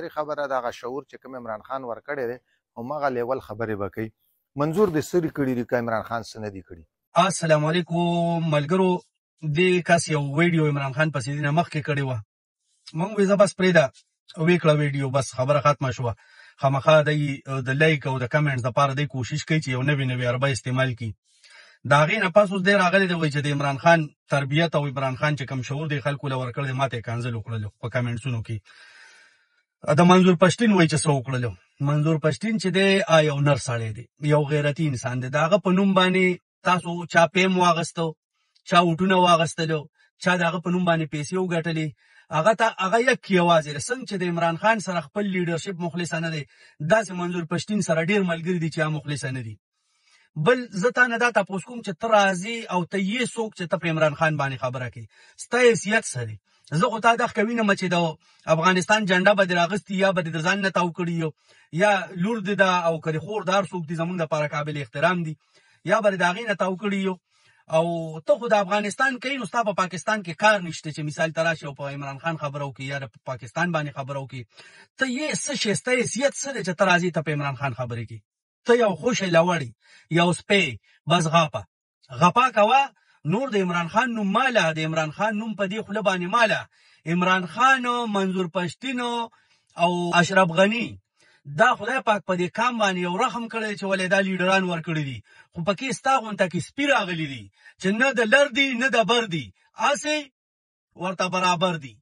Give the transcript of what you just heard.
خبره دغه شعور چې کوم عمران خان ورکړی دی هماغه لیول خبرې به کوي. منظور د سری کړي دي که عمران خان څه نه دي کړي؟ السلام علیکم ملګرو. دې کس یو ویډیو عمران خان پسې دینه مخکې کړې وه، موږ وې زه بس پرېږده وې کړه ویډیو، بس خبره ختمه شوه. خامخا دی د لایک او د کمنټس دپاره دی کوشش کوي چې یو نوې نوې عربه استعمال کړي. د هغې نه پس اوس دی راغلی دی وایي چې د عمران خان تربیت او عمران خان چې کوم شعور دی خلکو له ورکړی دی، ما ته یې کنځل وکړلو په کمنټسونو کې. د منظور پښتین وایي چې څه وکړلو. منظور پښتین چې دی یو نر سړی دی، یو غیرتي انسان دی. د هغه په نوم باندې تاسو چا پیم واغستو، چا وټونه واغستلو، چا د هغه په نوم باندې پیسې وګټلې، هغه یک یوازې دی. څنګه چې د عمران خان سره خپل لیډرشپ مخلصه نه دی، داسې منظور پښتین سره ډېر ملګري دي چې هغه مخلصه نه دي. بل زه تا نه دا تپوس کوم چې ته راځې او ته یې څوک چې ته په عمران خان باندې خبره کوې، ستا حیثیت څه دی؟ زه خو تا دغه وینم چې د افغانستان جنډه به دې راغستې، یا به دې د ځان نه تاو کړي، یا لور دې ده او که د خور د هر څوک دي زموږ دپاره قابل احترام دي، یا به دې د هغې نه تاو کړي. او ته خو د افغانستان کوي، نو ستا په پاکستان کې کار نشته چې مثال ته راشي او په عمران خان خبره وکړي یا د پاکستان باندې خبره وکړي. ته یې څه شی، ستا حیثیت څه دی چې ته راځې ته په عمران خان خبرې کوي؟ ته یو خوشی لوړی، یو سپی، بس غپا کوه. نور د عمران خان نوم ماله، د عمران خان نوم په دې خوله باندې ماله. عمران خان، منظور پښتین او اشرف غنی دا خدای پاک په دې کام باندې یو رحم کړی چې ولې دا لیډران ورکړي دي، خو پکې ستا غونته کې سپي راغلي دي چې نه د لر دي نه د بر دي، هسې ورته برابر دي.